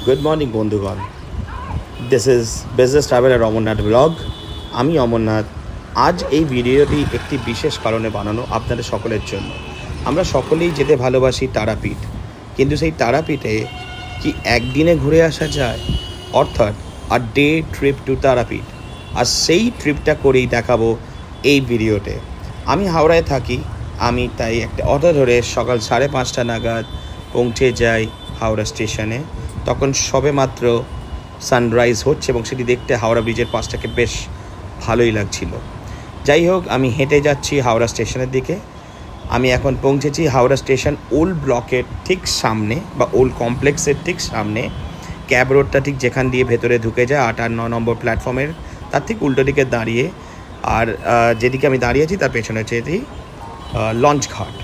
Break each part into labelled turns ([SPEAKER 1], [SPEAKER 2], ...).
[SPEAKER 1] Good morning বন্ধুগণ, this is business traveller Amarnath blog. আমি অমরনাথ। আজ এই ভিডিওটি একটি বিশেষ কারণে বানানো আপনাদের সকলের জন্য। আমরা সকলেই যেতে ভালোবাসি তারাপীঠ, কিন্তু সেই তারাপীঠে কি একদিনে ঘুরে আসা যায়? অর্থাৎ a day trip to Tarapith. আর সেই ট্রিপটা করেই দেখাবো এই ভিডিওতে। আমি হাওড়ায় থাকি, আমি তাই একটা অটো ধরে সকাল 5:30 নাগাদ পৌঁছে যাই হাওড়া স্টেশনে। তখন সবে মাত্র সানরাইজ হচ্ছে এবং সেটি দেখতে হাওড়া ব্রিজের পাশটাকে বেশ ভালোই লাগছিল। যাই হোক, আমি হেঁটে যাচ্ছি হাওড়া স্টেশনের দিকে। আমি এখন পৌঁছেছি হাওড়া স্টেশন ওল্ড ব্লকের ঠিক সামনে বা ওল্ড কমপ্লেক্সের ঠিক সামনে। ক্যাব রোডটা ঠিক যেখান দিয়ে ভেতরে ঢুকে যায় 8 আর 9 নম্বর প্ল্যাটফর্মের তার ঠিক উল্টো দিকে দাঁড়িয়ে। আর যেদিকে আমি দাঁড়িয়েছি তার পেছনে হচ্ছে এটি লঞ্চ ঘাট।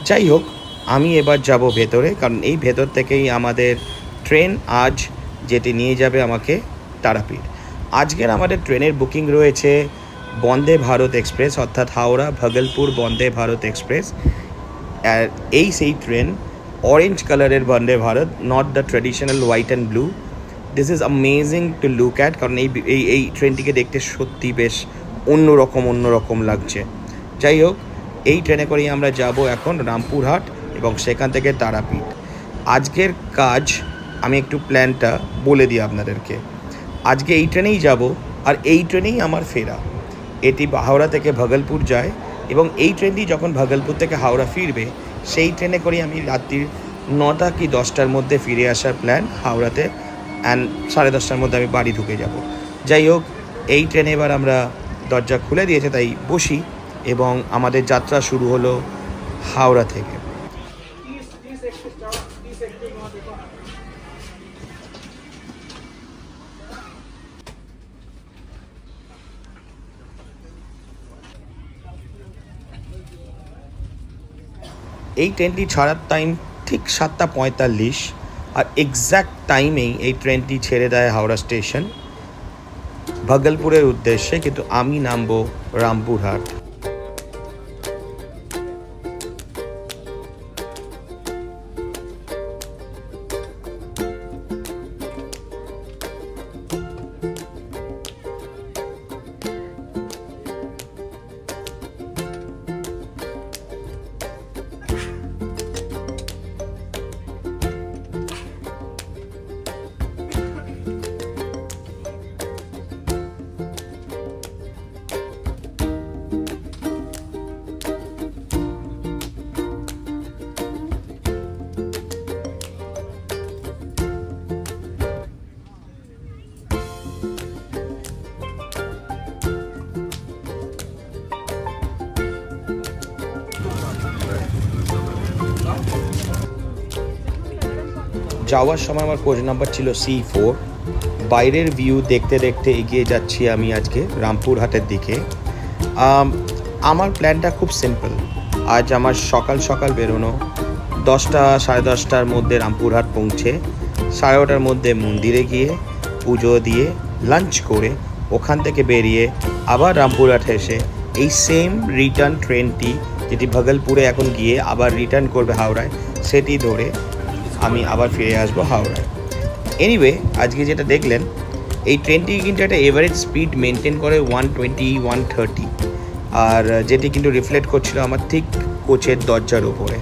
[SPEAKER 1] যাই হোক, আমি এবার যাব ভেতরে, কারণ এই ভেতর থেকেই আমাদের ট্রেন আজ যেটি নিয়ে যাবে আমাকে তারাপীঠ। আজকের আমাদের ট্রেনের বুকিং রয়েছে বন্দে ভারত এক্সপ্রেস, অর্থাৎ হাওড়া ভাগলপুর বন্দে ভারত এক্সপ্রেস। আর সেই ট্রেন অরেঞ্জ কালারের Vande Bharat, not the traditional white and blue. This is amazing to look at, কারণ এই ট্রেনটিকে দেখতে সত্যি বেশ অন্যরকম লাগছে। যাই হোক, এই ট্রেনে করেই আমরা যাব এখন রামপুরহাট এবং সেখান থেকে তারাপীঠ। আজকের কাজ আমি একটু প্ল্যানটা বলে দিই আপনাদেরকে। আজকে এই ট্রেনেই যাব আর এই ট্রেনেই আমার ফেরা। এটি হাওড়া থেকে ভাগলপুর যায় এবং এই ট্রেনটি যখন ভাগলপুর থেকে হাওড়া ফিরবে সেই ট্রেনে করেই আমি রাত্রির 9টা কি 10টার মধ্যে ফিরে আসার প্ল্যান হাওড়াতে। অ্যান্ড 10:30টার মধ্যে আমি বাড়ি ঢুকে যাব। যাই হোক, এই ট্রেনে এবার আমরা দরজা খুলে দিয়েছে তাই বসি এবং আমাদের যাত্রা শুরু হলো হাওড়া থেকে। এই ট্রেনটি ছাড়ার টাইম ঠিক 7:45 আর এক্স্যাক্ট টাইমেই এই ট্রেনটি ছেড়ে দেয় হাওড়া স্টেশন ভাগলপুরের উদ্দেশ্যে, কিন্তু আমি নামবো রামপুরহাট। যাওয়ার সময় আমার কোচ নাম্বার ছিল C4। বাইরের ভিউ দেখতে দেখতে এগিয়ে যাচ্ছি আমি আজকে রামপুরহাটের দিকে। আমার প্ল্যানটা খুব সিম্পল। আজ আমার সকাল বেরোনো, 10টা 10:30টার মধ্যে রামপুরহাট পৌঁছে 9:30টার মধ্যে মন্দিরে গিয়ে পুজো দিয়ে লাঞ্চ করে ওখান থেকে বেরিয়ে আবার রামপুরহাট এসে এই সেম রিটার্ন ট্রেনটি যেটি ভাগলপুরে এখন গিয়ে আবার রিটার্ন করবে হাওড়ায়, সেটি ধরে আমি আবার ফিরে আসবো হাওড়ায়। এনিওয়ে, আজকে যেটা দেখলেন এই ট্রেনটি কিন্তু একটা এভারেজ স্পিড মেনটেন করে 120-130, আর যেটি কিন্তু রিফ্লেক্ট করছিল আমার ঠিক কোচের দরজার উপরে।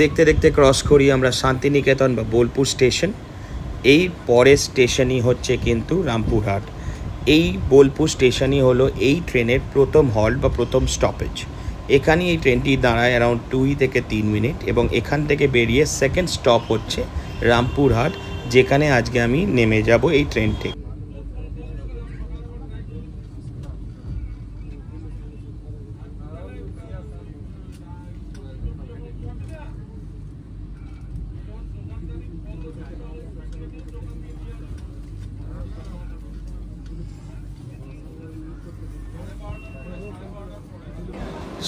[SPEAKER 1] দেখতে দেখতে ক্রস করি আমরা শান্তিনিকেতন বা বোলপুর স্টেশন। এই পরের স্টেশনই হচ্ছে কিন্তু রামপুরহাট। এই বোলপুর স্টেশনই হলো এই ট্রেনের প্রথম হল্ট বা প্রথম স্টপেজ। এখানে এই ট্রেনটি দাঁড়ায় অ্যারাউন্ড 2 থেকে 3 মিনিট এবং এখান থেকে বেরিয়ে সেকেন্ড স্টপ হচ্ছে রামপুরহাট, যেখানে আজকে আমি নেমে যাব এই ট্রেন থেকে।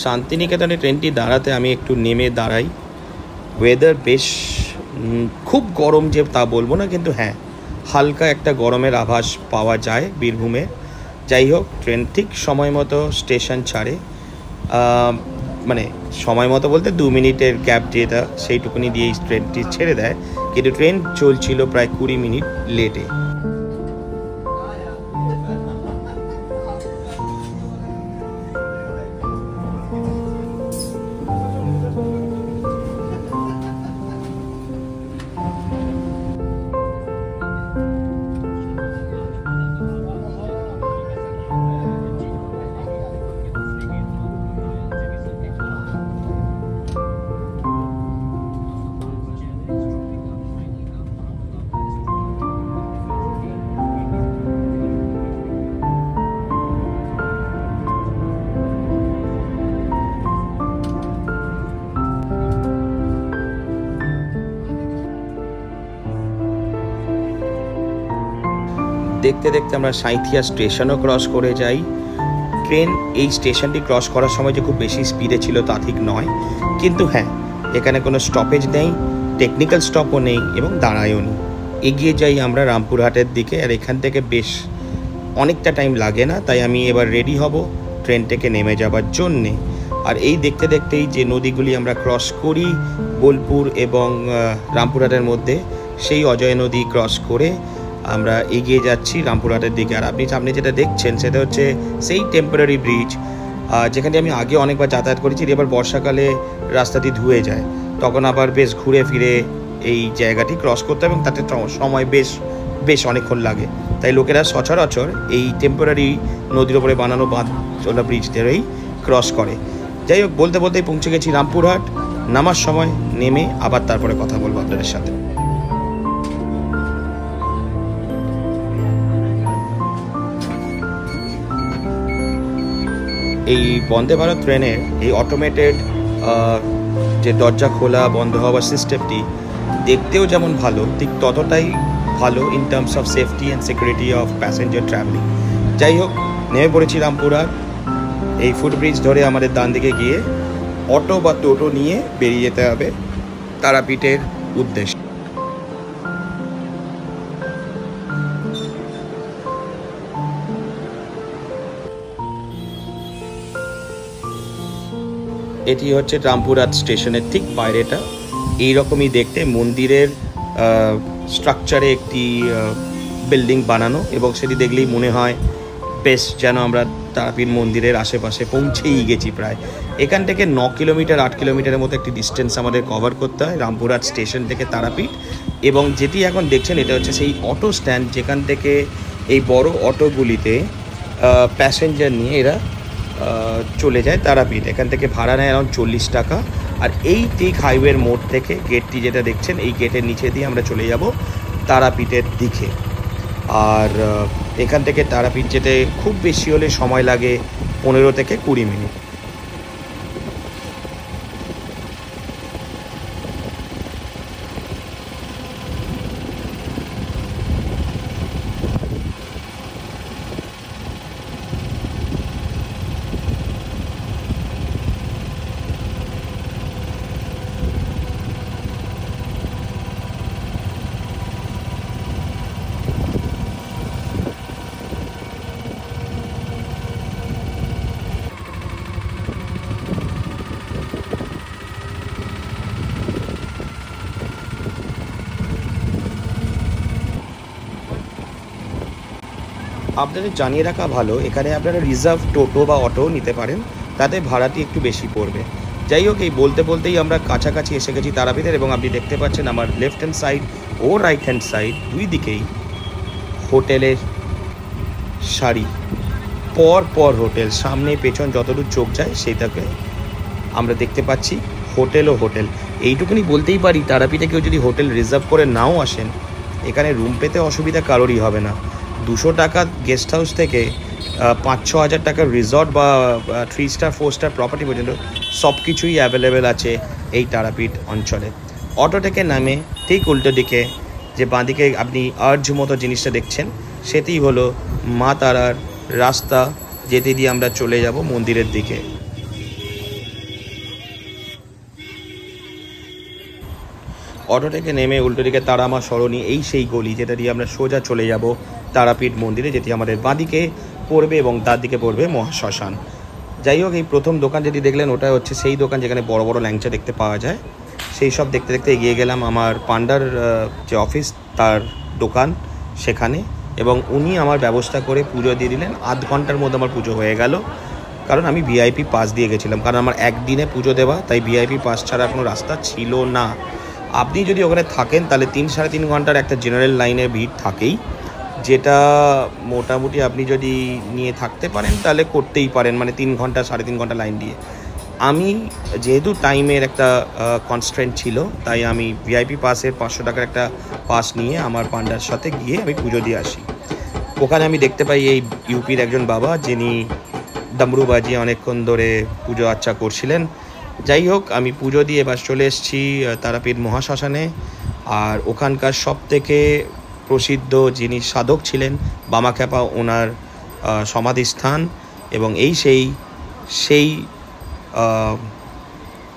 [SPEAKER 1] শান্তিনিকেতনে ট্রেনটি দাঁড়াতে আমি একটু নেমে দাঁড়াই। ওয়েদার বেশ খুব গরম যে তা বলবো না, কিন্তু হ্যাঁ হালকা একটা গরমের আভাস পাওয়া যায় বীরভূমে। যাই হোক, ট্রেন ঠিক সময় মতো স্টেশন ছাড়ে, মানে সময় মতো বলতে 2 মিনিটের গ্যাপ যেটা সেইটুকুনি দিয়েই ট্রেনটি ছেড়ে দেয়, কিন্তু ট্রেন চলছিল প্রায় 20 মিনিট লেটে। দেখতে দেখতে আমরা সাঁইথিয়া স্টেশনও ক্রস করে যাই। ট্রেন এই স্টেশনটি ক্রস করার সময় যে খুব বেশি স্পিডে ছিল তা ঠিক নয়, কিন্তু হ্যাঁ এখানে কোনো স্টপেজ নেই, টেকনিক্যাল স্টপও নেই এবং দাঁড়ায়ও নি। এগিয়ে যাই আমরা রামপুরহাটের দিকে, আর এখান থেকে বেশ অনেকটা টাইম লাগে না, তাই আমি এবার রেডি হব ট্রেন থেকে নেমে যাবার জন্যে। আর এই দেখতে দেখতেই যে নদীগুলি আমরা ক্রস করি বোলপুর এবং রামপুরহাটের মধ্যে, সেই অজয় নদী ক্রস করে আমরা এগিয়ে যাচ্ছি রামপুরহাটের দিকে। আর আপনি সামনে যেটা দেখছেন সেটা হচ্ছে সেই টেম্পোরারি ব্রিজ, যেখানে আমি আগে অনেকবার যাতায়াত করেছি। এবার বর্ষাকালে রাস্তাটি ধুয়ে যায়, তখন আবার বেশ ঘুরে ফিরে এই জায়গাটি ক্রস করতে হবে এবং তাতে সময় বেশ অনেকক্ষণ লাগে। তাই লোকেরা সচরাচর এই টেম্পোরারি নদীর ওপরে বানানো বাঁধ ব্রিজ ধরেই ক্রস করে। যাই হোক, বলতে বলতেই পৌঁছে গেছি রামপুরহাট। নামার সময় নেমে আবার তারপরে কথা বলবো আপনাদের সাথে। এই বন্দে ভারত ট্রেনের এই অটোমেটেড যে দরজা খোলা বন্ধ হওয়ার সিস্টেমটি দেখতেও যেমন ভালো, ঠিক ততটাই ভালো in terms of safety and security of passenger travelling. যাই হোক, নেমে পড়েছি রামপুরহাট। এই ফুটব্রিজ ধরে আমাদের ডান দিকে গিয়ে অটো বা টোটো নিয়ে বেরিয়ে যেতে হবে তারাপীঠের উদ্দেশ্যে। এটি হচ্ছে রামপুরহাট স্টেশনের ঠিক বাইরেটা। এইরকমই দেখতে মন্দিরের স্ট্রাকচারে একটি বিল্ডিং বানানো, এবং সেটি দেখলেই মনে হয় বেশ যেন আমরা তারাপীঠ মন্দিরের আশেপাশে পৌঁছেই গেছি প্রায়। এখান থেকে 9 কিলোমিটার 8 কিলোমিটারের মতো একটি ডিস্টেন্স আমাদের কভার করতে হয় রামপুরহাট স্টেশন থেকে তারাপীঠ। এবং যেটি এখন দেখছেন এটা হচ্ছে সেই অটো স্ট্যান্ড, যেখান থেকে এই বড় অটোগুলিতে প্যাসেঞ্জার নিয়ে এরা চলে যায় তারাপীঠ। এখান থেকে ভাড়া নেয় অ্যারাউন্ড 40 টাকা। আর এই ঠিক হাইওয়ের মোড় থেকে গেটটি যেটা দেখছেন, এই গেটের নিচে দিয়ে আমরা চলে যাব তারাপীঠের দিকে। আর এখান থেকে তারাপীঠ যেতে খুব বেশি হলে সময় লাগে 15 থেকে 20 মিনিট। আপনাদের জানিয়ে রাখা ভালো, এখানে আপনারা রিজার্ভ টোটো বা অটো নিতে পারেন, তাতে ভাড়াটি একটু বেশি পড়বে। যাই হোক, এই বলতে বলতেই আমরা কাছাকাছি এসে গেছি তারাপীঠের, এবং আপনি দেখতে পাচ্ছেন আমার লেফট হ্যান্ড সাইড ও রাইট হ্যান্ড সাইড দুই দিকেই হোটেলের সারি, পর পর হোটেল, সামনে পেছন যতদূর চোখ যায় সেটাকে আমরা দেখতে পাচ্ছি হোটেল ও হোটেল। এইটুকুনি বলতেই পারি, তারাপীঠে কেউ যদি হোটেল রিজার্ভ করে নাও আসেন, এখানে রুম পেতে অসুবিধা কারোরই হবে না। 200 টাকা গেস্ট হাউস থেকে 5-6 হাজার টাকার রিসর্ট বা 3 স্টার 4 স্টার প্রপার্টি পর্যন্ত সব কিছুই অ্যাভেলেবেল আছে এই তারাপীঠ অঞ্চলে। অটো থেকে নামে ঠিক উল্টো দিকে যে বাঁদিকে আপনি আর্য মতো জিনিসটা দেখছেন, সেটি হলো মা তারার রাস্তা, যেতে দিয়ে আমরা চলে যাব মন্দিরের দিকে। অটো থেকে নেমে উল্টো দিকে তারা মা সরণী, এই সেই গলি যেটা দিয়ে আমরা সোজা চলে যাব তারাপীঠ মন্দিরে, যেটি আমাদের বাঁদিকে পড়বে এবং তার দিকে পড়বে মহাশ্মশান। যাই হোক, এই প্রথম দোকান যেটি দেখলেন ওটা হচ্ছে সেই দোকান যেখানে বড় বড় ল্যাংচা দেখতে পাওয়া যায়। সেই সব দেখতে দেখতে এগিয়ে গেলাম আমার পান্ডার যে অফিস তার দোকান সেখানে, এবং উনি আমার ব্যবস্থা করে পুজো দিয়ে দিলেন। আধ ঘন্টার মধ্যে আমার পুজো হয়ে গেল, কারণ আমি ভিআইপি পাস দিয়ে গেছিলাম, কারণ আমার একদিনে পুজো দেওয়া, তাই ভিআইপি পাস ছাড়া কোনো রাস্তা ছিল না। আপনি যদি ওখানে থাকেন তাহলে 3-3.5 ঘন্টার একটা জেনারেল লাইনে ভিড় থাকেই, যেটা মোটামুটি আপনি যদি নিয়ে থাকতে পারেন তাহলে করতেই পারেন, মানে 3 ঘন্টা 3.5 ঘন্টা লাইন দিয়ে। আমি যেহেতু টাইমের একটা কনস্ট্রেন্ট ছিল, তাই আমি ভিআইপি পাসের 500 টাকার একটা পাস নিয়ে আমার পান্ডার সাথে গিয়ে আমি পুজো দিয়ে আসি। ওখানে আমি দেখতে পাই এই ইউপির একজন বাবা, যিনি ডামরু বাজিয়ে অনেকক্ষণ ধরে পুজো আর্চা করছিলেন। যাই হোক, আমি পুজো দিয়ে এবার চলে এসেছি তারাপীঠ মহাশ্মশানে। আর ওখানকার সবথেকে প্রসিদ্ধ যিনি সাধক ছিলেন বামাখ্যাপা, ওনার সমাধিস্থান, এবং এই সেই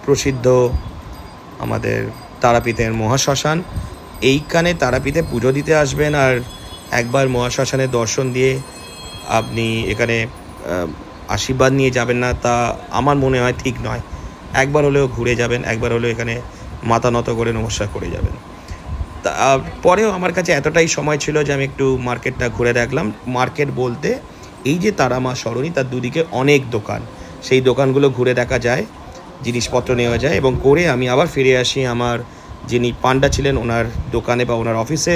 [SPEAKER 1] প্রসিদ্ধ আমাদের তারাপীঠের মহাশ্মশান। এইখানে তারাপীঠে পুজো দিতে আসবেন আর একবার মহাশ্মশানের দর্শন দিয়ে আপনি এখানে আশীর্বাদ নিয়ে যাবেন না, তা আমার মনে হয় ঠিক নয়। একবার হলেও ঘুরে যাবেন, একবার হলেও এখানে মাথা নত করে নমস্কার করে যাবেন। পরেও আমার কাছে এতটাই সময় ছিল যে আমি একটু মার্কেটটা ঘুরে দেখলাম। মার্কেট বলতে এই যে তারা মা সরণী, তার দুদিকে অনেক দোকান, সেই দোকানগুলো ঘুরে দেখা যায়, জিনিসপত্র নেওয়া যায়, এবং করে আমি আবার ফিরে আসি আমার যিনি পান্ডা ছিলেন ওনার দোকানে বা ওনার অফিসে।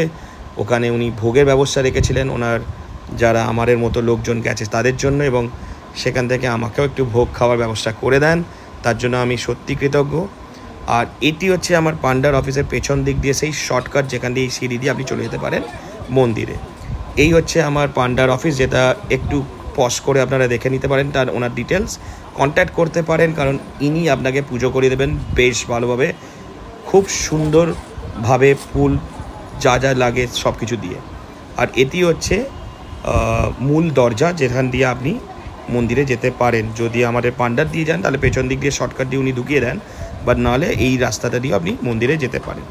[SPEAKER 1] ওখানে উনি ভোগের ব্যবস্থা রেখেছিলেন ওনার যারা আমাদের মতো লোকজন গেছে তাদের জন্য, এবং সেখান থেকে আমাকেও একটু ভোগ খাওয়ার ব্যবস্থা করে দেন, তার জন্য আমি সত্যি কৃতজ্ঞ। আর এটি হচ্ছে আমার পান্ডার অফিসের পেছন দিক দিয়ে সেই শর্টকাট, যেখান দিয়ে এই সিঁড়ি দিয়ে আপনি চলে যেতে পারেন মন্দিরে। এই হচ্ছে আমার পান্ডার অফিস, যেটা একটু পজ করে আপনারা দেখে নিতে পারেন, তার ওনার ডিটেলস কন্ট্যাক্ট করতে পারেন, কারণ ইনি আপনাকে পুজো করে দেবেন বেশ ভালোভাবে, খুব সুন্দরভাবে ফুল যা যা লাগে সব কিছু দিয়ে। আর এটি হচ্ছে মূল দরজা, যেখান দিয়ে আপনি মন্দিরে যেতে পারেন। যদি আমাদের পান্ডার দিয়ে যান তাহলে পেছন দিক দিয়ে শর্টকাট দিয়ে উনি ঢুকিয়ে দেন, বাট নাহলে এই রাস্তাটা দিয়ে আপনি মন্দিরে যেতে পারেন।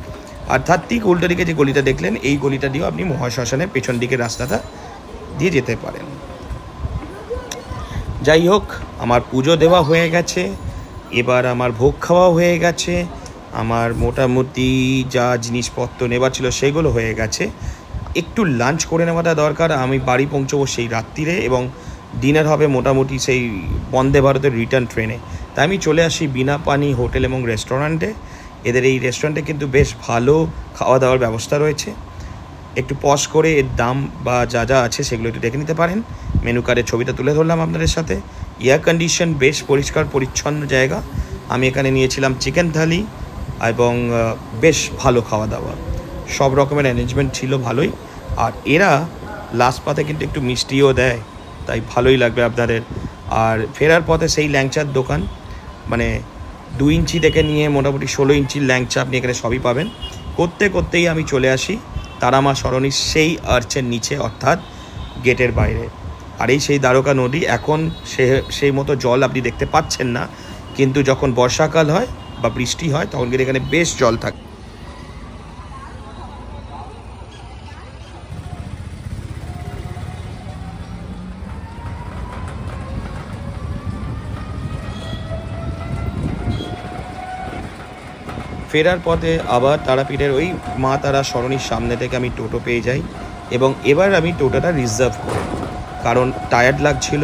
[SPEAKER 1] আর তার ঠিক উল্টো দিকে যে গলিটা দেখলেন, এই গলিটা দিয়েও আপনি মহাশ্মশানের পেছন দিকের রাস্তাটা দিয়ে যেতে পারেন। যাই হোক, আমার পুজো দেওয়া হয়ে গেছে, এবার আমার ভোগ খাওয়া হয়ে গেছে, আমার মোটামুটি যা জিনিসপত্র নেবার ছিল সেগুলো হয়ে গেছে। একটু লাঞ্চ করে নেওয়াটা দরকার, আমি বাড়ি পৌঁছবো সেই রাত্রিরে, এবং ডিনার হবে মোটামুটি সেই বন্দে ভারতের রিটার্ন ট্রেনে। তাই আমি চলে আসি বিনা পানি হোটেল এবং রেস্টুরেন্টে। এদের এই রেস্টুরেন্টে কিন্তু বেশ ভালো খাওয়া দাওয়ার ব্যবস্থা রয়েছে। একটু পজ করে এর দাম বা যা যা আছে সেগুলো একটু দেখে নিতে পারেন। মেনু কার্ডের ছবিটা তুলে ধরলাম আপনাদের সাথে। এয়ার কন্ডিশন, বেশ পরিষ্কার পরিচ্ছন্ন জায়গা। আমি এখানে নিয়েছিলাম চিকেন থালি, এবং বেশ ভালো খাওয়া দাওয়া, সব রকমের অ্যারেঞ্জমেন্ট ছিল ভালোই। আর এরা লাস্ট পাতে কিন্তু একটু মিষ্টিও দেয়, তাই ভালোই লাগবে আপনাদের। আর ফেরার পথে সেই ল্যাংচার দোকান, মানে 2 ইঞ্চি থেকে নিয়ে মোটামুটি 16 ইঞ্চির ল্যাংচা আপনি এখানে সবই পাবেন। করতেই আমি চলে আসি তারা মা সরণীর সেই আর্চের নিচে, অর্থাৎ গেটের বাইরে। আর এই সেই দ্বারকা নদী, এখন সেই মতো জল আপনি দেখতে পাচ্ছেন না, কিন্তু যখন বর্ষাকাল হয় বা বৃষ্টি হয় তখন কিন্তু এখানে বেশ জল থাকে। ফেরার পথে আবার তারাপীঠের ওই মা তারা সরণীর সামনে থেকে আমি টোটো পেয়ে যাই, এবং এবার আমি টোটোটা রিজার্ভ করি, কারণ টায়ার্ড লাগছিল।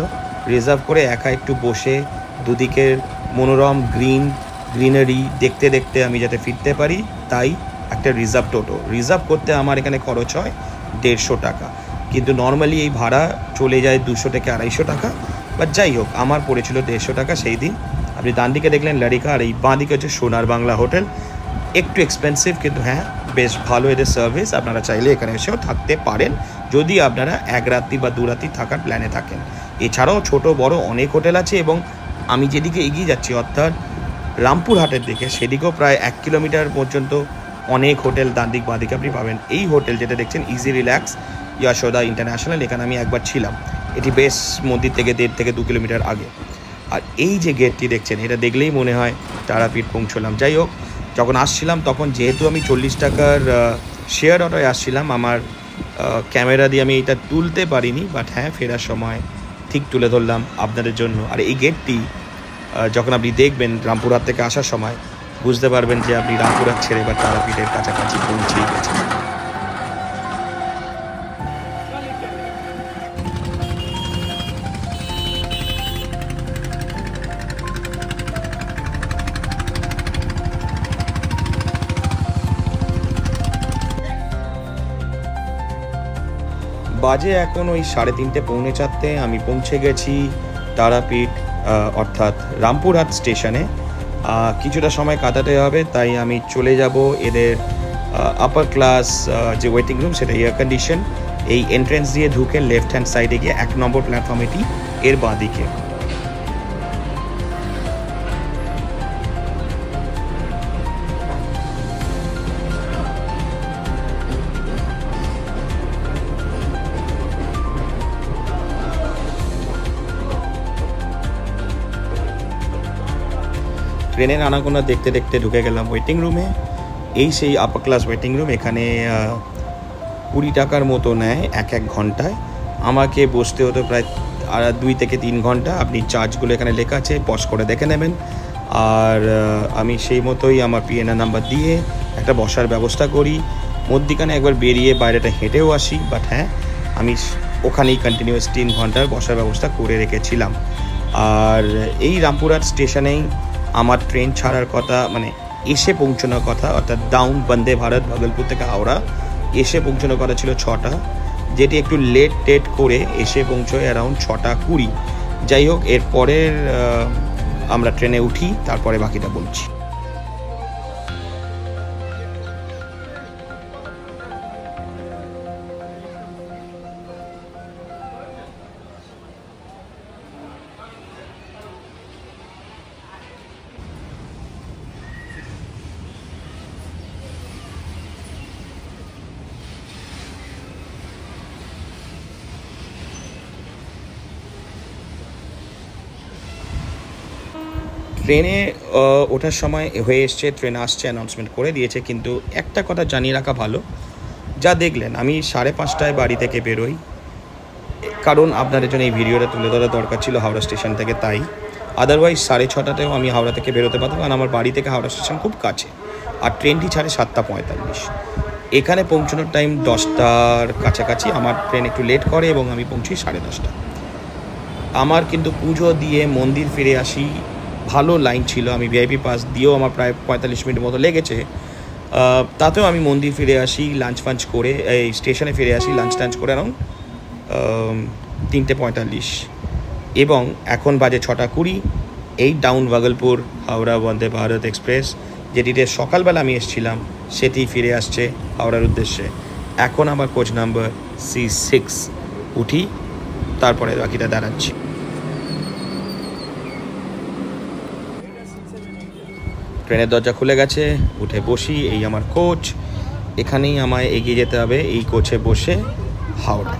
[SPEAKER 1] রিজার্ভ করে একা একটু বসে দুদিকের মনোরম গ্রিন গ্রিনারি দেখতে দেখতে আমি যাতে ফিরতে পারি, তাই একটা রিজার্ভ টোটো রিজার্ভ করতে আমার এখানে খরচ হয় 150 টাকা, কিন্তু নর্মালি এই ভাড়া চলে যায় 200 থেকে 250 টাকা। বাট যাই হোক, আমার পড়েছিল 150 টাকা সেই দিন। আপনি ডান দিকে দেখলেন লারিকা, আর এই বাঁ দিকে হচ্ছে সোনার বাংলা হোটেল। একটু এক্সপেন্সিভ, কিন্তু হ্যাঁ বেশ ভালো এদের সার্ভিস। আপনারা চাইলে এখানে এসেও থাকতে পারেন যদি আপনারা 1 রাত্রি বা 2 রাত্রি থাকার প্ল্যানে থাকেন। এছাড়াও ছোট বড় অনেক হোটেল আছে, এবং আমি যেদিকে এগিয়ে যাচ্ছি অর্থাৎ রামপুরহাটের দিকে, সেদিকেও প্রায় 1 কিলোমিটার পর্যন্ত অনেক হোটেল ডান দিক বাঁ দিকে আপনি পাবেন। এই হোটেল যেটা দেখছেন ইজি রিল্যাক্স যশোদা ইন্টারন্যাশনাল, এখানে আমি একবার ছিলাম। এটি বেশ মন্দির থেকে 1.5 থেকে 2 কিলোমিটার আগে। আর এই যে গেটটি দেখছেন, এটা দেখলেই মনে হয় তারাপীঠ পৌঁছলাম। যাই হোক, যখন আসছিলাম তখন যেহেতু আমি 40 টাকার শেয়ার অটোয় আসছিলাম, আমার ক্যামেরা দিয়ে আমি এটা তুলতে পারিনি। বাট হ্যাঁ, ফেরার সময় ঠিক তুলে ধরলাম আপনাদের জন্য। আর এই গেটটি যখন আপনি দেখবেন রামপুরহাট থেকে আসার সময়, বুঝতে পারবেন যে আপনি রামপুরহাট ছেড়ে এবার তারাপীঠের কাছাকাছি পৌঁছেই গেছেন। বাজে এখন ওই 3:30 পৌনে 4টে। আমি পৌঁছে গেছি তারাপীঠ অর্থাৎ রামপুরহাট স্টেশনে। কিছুটা সময় কাটাতে হবে, তাই আমি চলে যাব এদের আপার ক্লাস যে ওয়েটিং রুম, সেটা এয়ার কন্ডিশন। এই এন্ট্রেন্স দিয়ে ঢুকে লেফট হ্যান্ড সাইডে গিয়ে 1 নম্বর প্ল্যাটফর্ম, এটি এর বাঁ দিকে। ট্রেনের আনাগোনা দেখতে দেখতে ঢুকে গেলাম ওয়েটিং রুমে। এই সেই আপার ক্লাস ওয়েটিং রুম। এখানে 20 টাকার মতো নেয় 1 ঘন্টায়। আমাকে বসতে হতো প্রায় 2 থেকে 3 ঘন্টা। আপনি চার্জগুলো এখানে লেখা আছে, পজ করে দেখে নেবেন। আর আমি সেই মতোই আমার পিএনআর নাম্বার দিয়ে একটা বসার ব্যবস্থা করি। মধ্যিখানে একবার বেরিয়ে বাইরেটা হেঁটেও আসি। বাট হ্যাঁ, আমি ওখানেই কন্টিনিউয়াস 3 ঘন্টার বসার ব্যবস্থা করে রেখেছিলাম। আর এই রামপুরহাট স্টেশনেই আমার ট্রেন ছাড়ার কথা, মানে এসে পৌঁছানোর কথা, অর্থাৎ ডাউন বন্দে ভারত ভাগলপুর থেকে হাওড়া এসে পৌঁছানোর কথা ছিল 6টা, যেটি একটু লেট করে এসে পৌঁছয় অ্যারাউন্ড 6:20। যাই হোক, এরপরের আমরা ট্রেনে উঠি, তারপরে বাকিটা বলছি। ট্রেনে ওঠার সময় হয়ে এসছে, ট্রেন আসছে, অ্যানাউন্সমেন্ট করে দিয়েছে। কিন্তু একটা কথা জানিয়ে রাখা ভালো, যা দেখলেন আমি 5:30টায় বাড়ি থেকে বেরোই, কারণ আপনাদের জন্য এই ভিডিওটা তুলে ধরা দরকার ছিল হাওড়া স্টেশন থেকে। তাই আদারওয়াইজ 6:30টাতেও আমি হাওড়া থেকে বেরোতে পারতাম, কারণ আমার বাড়ি থেকে হাওড়া স্টেশন খুব কাছে। আর ট্রেনটি ছাড়ে 7:45। এখানে পৌঁছানোর টাইম 10টার কাছাকাছি। আমার ট্রেন একটু লেট করে এবং আমি পৌঁছি 10:30। আমার কিন্তু পুজো দিয়ে মন্দির ফিরে আসি, ভালো লাইন ছিল। আমি ভিআইপি পাস দিয়েও আমার প্রায় 45 মিনিট মতো লেগেছে। তাতেও আমি মন্দির ফিরে আসি, লাঞ্চ ফাঞ্চ করে এই স্টেশনে ফিরে আসি, লাঞ্চ টাঞ্চ করে অ্যারাউন্ড 3:45। এবং এখন বাজে 6:20। এই ডাউন ভাগলপুর হাওড়া বন্দে ভারত এক্সপ্রেস, যেটিতে সকালবেলা আমি এসেছিলাম, সেটি ফিরে আসছে হাওড়ার উদ্দেশ্যে। এখন আমার কোচ নাম্বার C6। উঠি, তারপরে বাকিটা দাঁড়াচ্ছি। ট্রেনের দরজা খুলে গেছে, উঠে বসি। এই আমার কোচ, এখানেই আমায় এগিয়ে যেতে হবে এই কোচে বসে হাওড়া।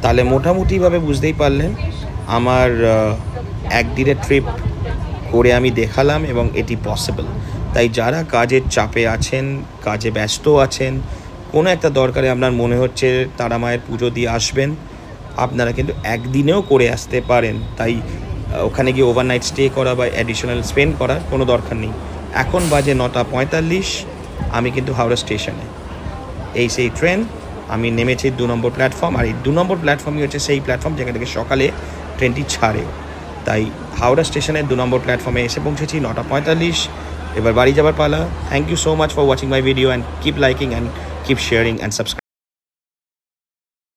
[SPEAKER 1] তাহলে মোটামুটিভাবে বুঝতেই পারলেন আমার একদিনের ট্রিপ করে আমি দেখালাম, এবং এটি পসিবল। তাই যারা কাজের চাপে আছেন, কাজে ব্যস্ত আছেন, কোনো একটা দরকারে আপনার মনে হচ্ছে তারা মায়ের পুজো দিয়ে আসবেন, আপনারা কিন্তু একদিনেও করে আসতে পারেন। তাই ওখানে গিয়ে ওভারনাইট স্টে করা বা অ্যাডিশনাল স্পেন্ড করার কোনো দরকার নেই। এখন বাজে 9:45, আমি কিন্তু হাওড়া স্টেশনে। এই সেই ট্রেন, আমি নেমেছি 2 নম্বর প্ল্যাটফর্ম। আর এই 2 নম্বর প্ল্যাটফর্মই হচ্ছে সেই প্ল্যাটফর্ম যেখান থেকে সকালে ট্রেনটি ছাড়ে। তাই হাওড়া স্টেশনের 2 নম্বর প্ল্যাটফর্মে এসে পৌঁছেছি 9:45। এবার বাড়ি যাবার পালা। Thank you so much for watching my video and keep liking and keep sharing and subscribe.